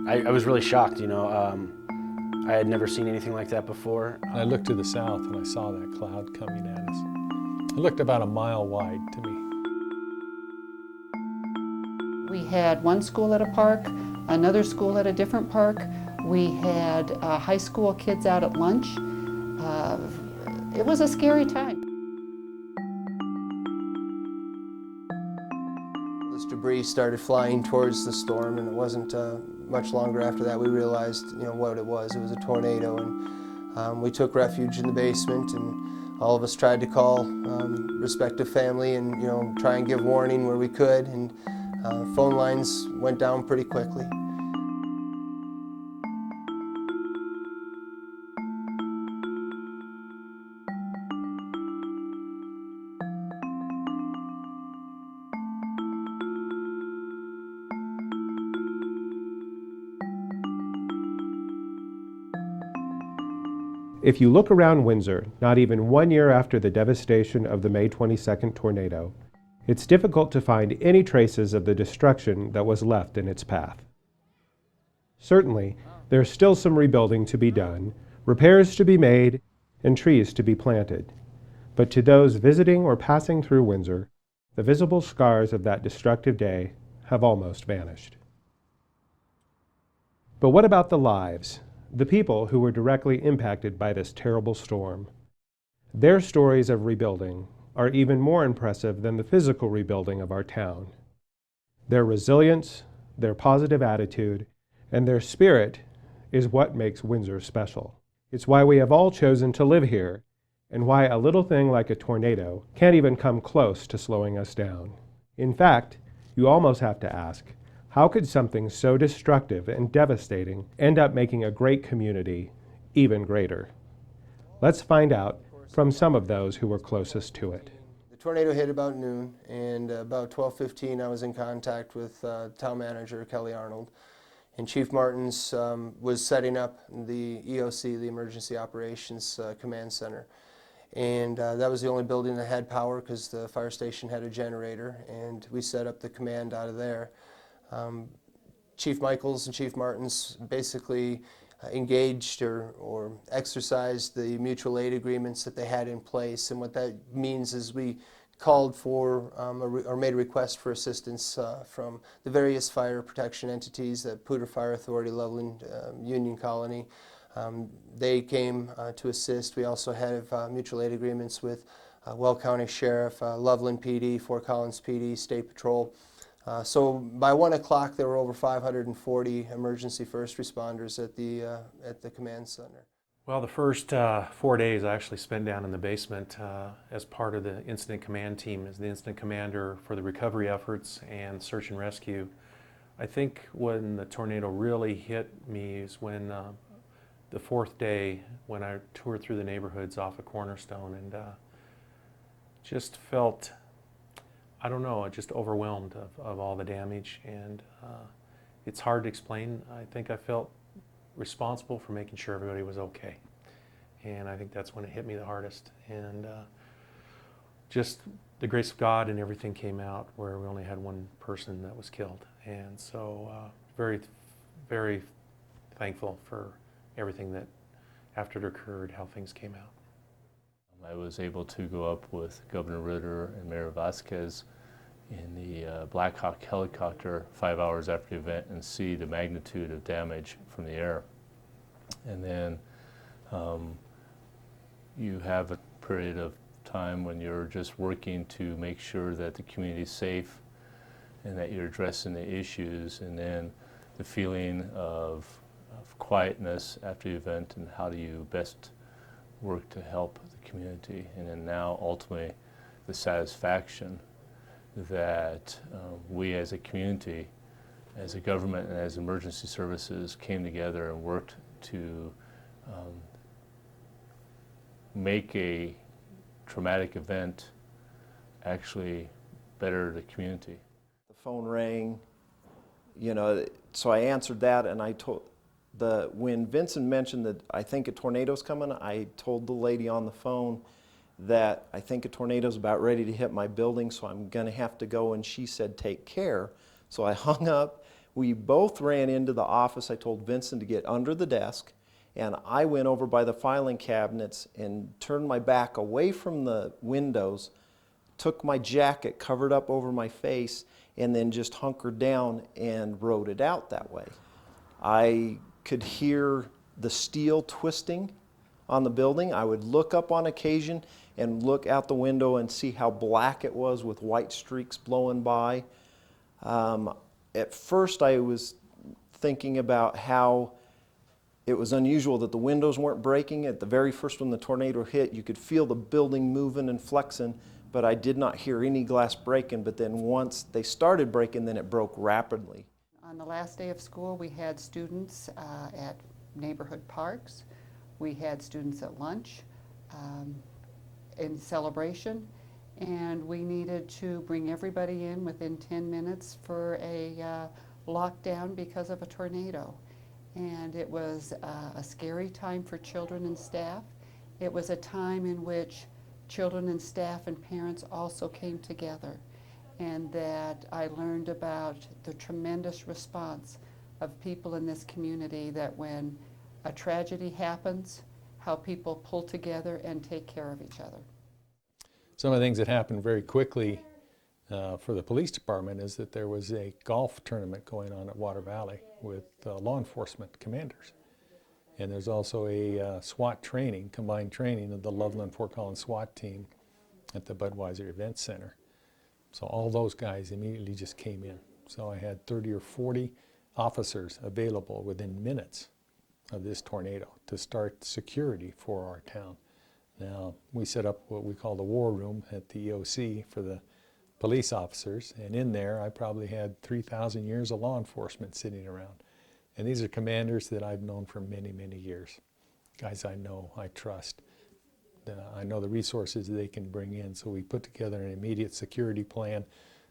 I was really shocked, you know. I had never seen anything like that before. I looked to the south and I saw that cloud coming at us. It looked about a mile wide to me. We had one school at a park, another school at a different park. We had high school kids out at lunch. It was a scary time. This debris started flying towards the storm, and it wasn't much longer after that we realized, what it was. It was a tornado, and we took refuge in the basement, and all of us tried to call respective family and try and give warning where we could, and phone lines went down pretty quickly. If you look around Windsor, not even 1 year after the devastation of the May 22nd tornado, it's difficult to find any traces of the destruction that was left in its path. Certainly, there's still some rebuilding to be done, repairs to be made, and trees to be planted. But to those visiting or passing through Windsor, the visible scars of that destructive day have almost vanished. But what about the lives? The people who were directly impacted by this terrible storm. Their stories of rebuilding are even more impressive than the physical rebuilding of our town. Their resilience, their positive attitude, and their spirit is what makes Windsor special. It's why we have all chosen to live here, and why a little thing like a tornado can't even come close to slowing us down. In fact, you almost have to ask, how could something so destructive and devastating end up making a great community even greater? Let's find out from some of those who were closest to it. The tornado hit about noon, and about 12:15 I was in contact with town manager Kelly Arnold, and Chief Martins was setting up the EOC, the Emergency Operations Command Center. And that was the only building that had power because the fire station had a generator, and we set up the command out of there. Chief Michaels and Chief Martins basically engaged or exercised the mutual aid agreements that they had in place, and what that means is we called for or made a request for assistance from the various fire protection entities, the Poudre Fire Authority, Loveland, Union Colony. They came to assist. We also have mutual aid agreements with Well County Sheriff, Loveland PD, Fort Collins PD, State Patrol. So by 1 o'clock, there were over 540 emergency first responders at the command center. Well, the first 4 days I actually spent down in the basement as part of the incident command team, as the incident commander for the recovery efforts and search and rescue. I think when the tornado really hit me is when the fourth day, when I toured through the neighborhoods off of Cornerstone, and just felt, I don't know, just overwhelmed of all the damage, and it's hard to explain. I think I felt responsible for making sure everybody was okay, and I think that's when it hit me the hardest. And just the grace of God and everything came out where we only had one person that was killed, and so very, very thankful for everything that after it occurred, how things came out. I was able to go up with Governor Ritter and Mayor Vasquez in the Black Hawk helicopter 5 hours after the event and see the magnitude of damage from the air. And then you have a period of time when you're just working to make sure that the community is safe and that you're addressing the issues, and then the feeling of quietness after the event and how do you best work to help the community, and then now ultimately the satisfaction that we as a community, as a government and as emergency services came together and worked to make a traumatic event actually better the community. The phone rang, so I answered that, and I told when Vincent mentioned that I think a tornado's coming, I told the lady on the phone that I think a tornado's about ready to hit my building, so I'm going to have to go, and she said, take care. So I hung up, We both ran into the office. I told Vincent to get under the desk, and I went over by the filing cabinets and turned my back away from the windows, took my jacket, covered up over my face, and then just hunkered down and wrote it out that way. I could hear the steel twisting on the building. I would look up on occasion and look out the window and see how black it was with white streaks blowing by. At first I was thinking about how it was unusual that the windows weren't breaking. At the very first when the tornado hit, you could feel the building moving and flexing, but I did not hear any glass breaking. But then once they started breaking, then it broke rapidly. On the last day of school, we had students at neighborhood parks. We had students at lunch in celebration, and we needed to bring everybody in within 10 minutes for a lockdown because of a tornado. And it was a scary time for children and staff. It was a time in which children and staff and parents also came together, and that I learned about the tremendous response of people in this community, that when a tragedy happens, how people pull together and take care of each other. Some of the things that happened very quickly for the police department is that there was a golf tournament going on at Water Valley with law enforcement commanders. And there's also a SWAT training, combined training of the Loveland Fort Collins SWAT team at the Budweiser Event Center. So all those guys immediately just came in. So I had 30 or 40 officers available within minutes of this tornado to start security for our town. Now, we set up what we call the war room at the EOC for the police officers, and in there I probably had 3,000 years of law enforcement sitting around. And these are commanders that I've known for many, many years. Guys I know, I trust. I know the resources they can bring in, so we put together an immediate security plan.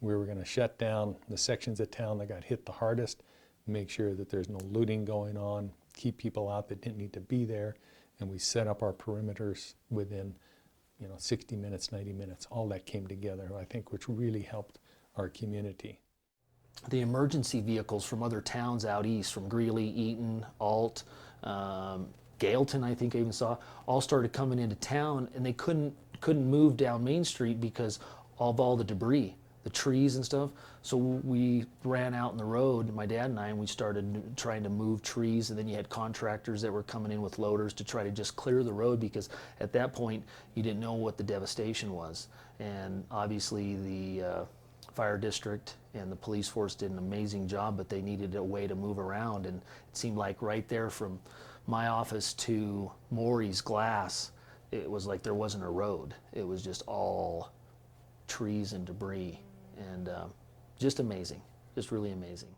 We were going to shut down the sections of town that got hit the hardest, make sure that there's no looting going on, keep people out that didn't need to be there, and we set up our perimeters within 60 minutes, 90 minutes. All that came together, I think, which really helped our community. The emergency vehicles from other towns out east, from Greeley, Eaton, Alt, Gailton, I think I even saw, all started coming into town, and they couldn't move down Main Street because of all the debris, the trees and stuff. So we ran out in the road, my dad and I, and we started trying to move trees, and then you had contractors that were coming in with loaders to try to just clear the road, because at that point you didn't know what the devastation was. And obviously the fire district and the police force did an amazing job, but they needed a way to move around, and it seemed like right there from my office to Maury's Glass, it was like there wasn't a road. It was just all trees and debris, and just amazing, just really amazing.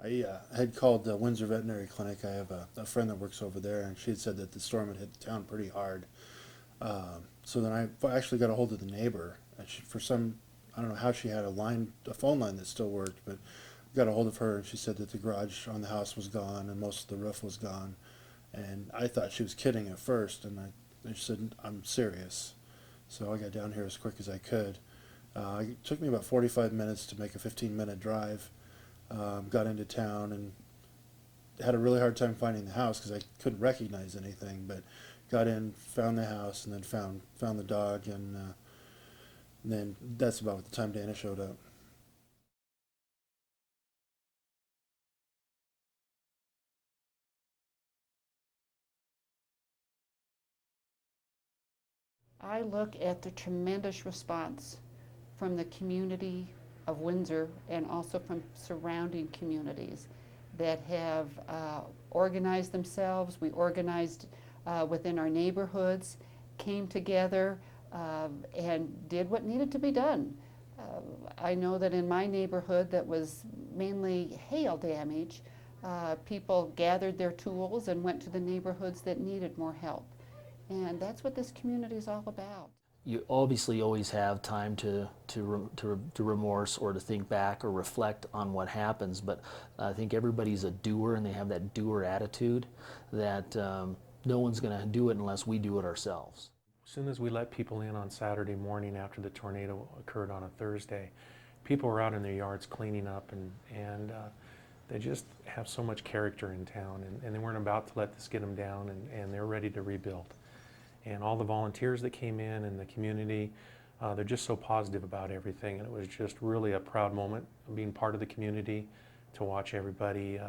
I had called the Windsor Veterinary Clinic. I have a friend that works over there, and she had said that the storm had hit the town pretty hard. So then I actually got a hold of the neighbor, and I don't know how she had a phone line that still worked, but got a hold of her, and she said that the garage on the house was gone and most of the roof was gone. And I thought she was kidding at first, and I said, I'm serious. So I got down here as quick as I could. It took me about 45 minutes to make a 15-minute drive. Got into town and had a really hard time finding the house because I couldn't recognize anything, but got in, found the house, and then found the dog, and then that's about the time Dana showed up. I look at the tremendous response from the community of Windsor and also from surrounding communities that have organized themselves. We organized within our neighborhoods, came together and did what needed to be done. I know that in my neighborhood that was mainly hail damage, people gathered their tools and went to the neighborhoods that needed more help. And that's what this community is all about. You obviously always have time to remorse or to think back or reflect on what happens, but I think everybody's a doer, and they have that doer attitude that no one's going to do it unless we do it ourselves. As soon as we let people in on Saturday morning after the tornado occurred on a Thursday, people were out in their yards cleaning up, and they just have so much character in town, and they weren't about to let this get them down, and they're ready to rebuild. And all the volunteers that came in and the community, they're just so positive about everything, and it was just really a proud moment of being part of the community, to watch everybody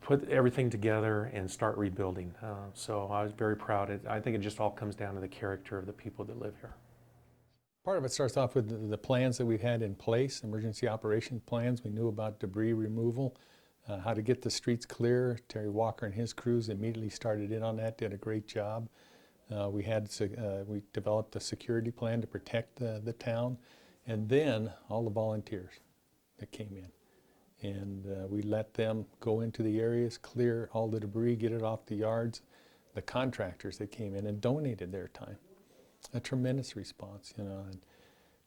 put everything together and start rebuilding. So I was very proud. I think it just all comes down to the character of the people that live here. Part of it starts off with the plans that we've had in place, emergency operations plans. We knew about debris removal, how to get the streets clear. Terry Walker and his crews immediately started in on that, did a great job. We developed a security plan to protect the town, and then all the volunteers that came in. And we let them go into the areas, clear all the debris, get it off the yards. The contractors that came in and donated their time. A tremendous response, you know,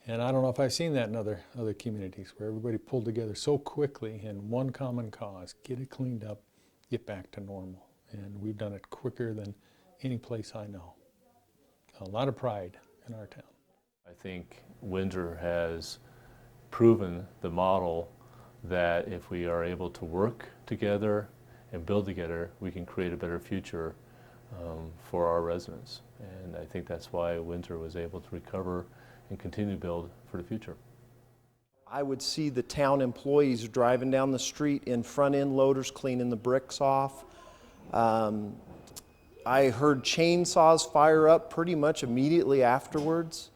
and I don't know if I've seen that in other communities, where everybody pulled together so quickly in one common cause: get it cleaned up, get back to normal. And we've done it quicker than any place I know. A lot of pride in our town. I think Windsor has proven the model that if we are able to work together and build together, we can create a better future for our residents. And I think that's why Windsor was able to recover and continue to build for the future. I would see the town employees driving down the street in front end loaders cleaning the bricks off. I heard chainsaws fire up pretty much immediately afterwards.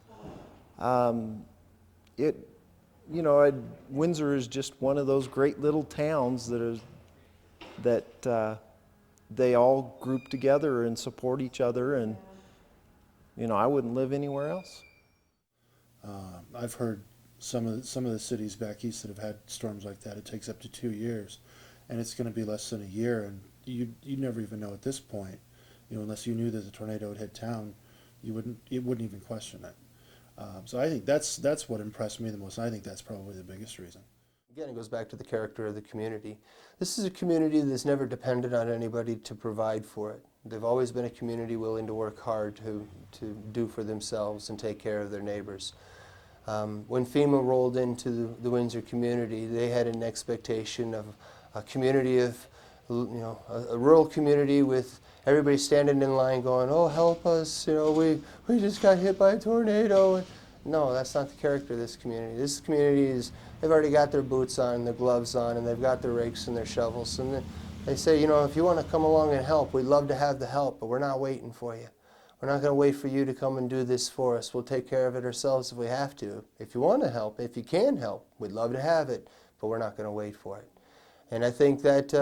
Windsor is just one of those great little towns that they all group together and support each other, and I wouldn't live anywhere else. I've heard some of the cities back east that have had storms like that, it takes up to 2 years, and it's going to be less than a year, and you never even know at this point, unless you knew that the tornado had hit town, you wouldn't even question it. So I think that's what impressed me the most, and I think that's probably the biggest reason. Again, it goes back to the character of the community. This is a community that's never depended on anybody to provide for it. They've always been a community willing to work hard to do for themselves and take care of their neighbors. When FEMA rolled into the Windsor community, they had an expectation of a community of, a rural community with everybody standing in line going, "Oh, help us, we just got hit by a tornado." No, that's not the character of this community. This community they've already got their boots on, their gloves on, and they've got their rakes and their shovels. And they say, if you want to come along and help, we'd love to have the help, but we're not waiting for you. We're not going to wait for you to come and do this for us. We'll take care of it ourselves if we have to. If you want to help, if you can help, we'd love to have it, but we're not going to wait for it. And I think that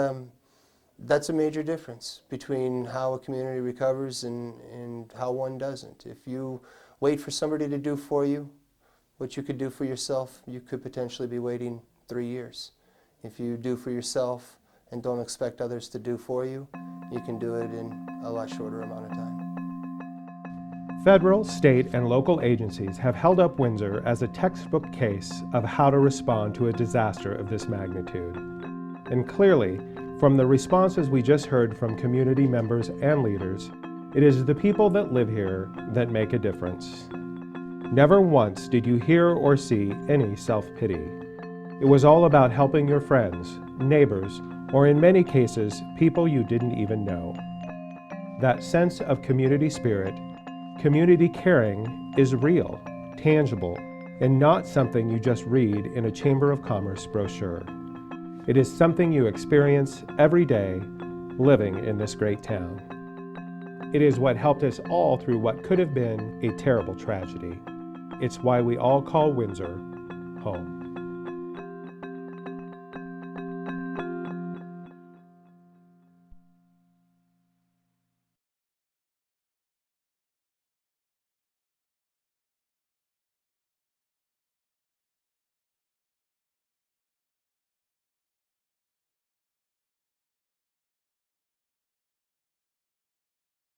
that's a major difference between how a community recovers and how one doesn't. If you wait for somebody to do for you what you could do for yourself, you could potentially be waiting 3 years. If you do for yourself and don't expect others to do for you, you can do it in a lot shorter amount of time. Federal, state, and local agencies have held up Windsor as a textbook case of how to respond to a disaster of this magnitude. And clearly, from the responses we just heard from community members and leaders, it is the people that live here that make a difference. Never once did you hear or see any self-pity. It was all about helping your friends, neighbors, or in many cases, people you didn't even know. That sense of community spirit, community caring, is real, tangible, and not something you just read in a Chamber of Commerce brochure. It is something you experience every day living in this great town. It is what helped us all through what could have been a terrible tragedy. It's why we all call Windsor home.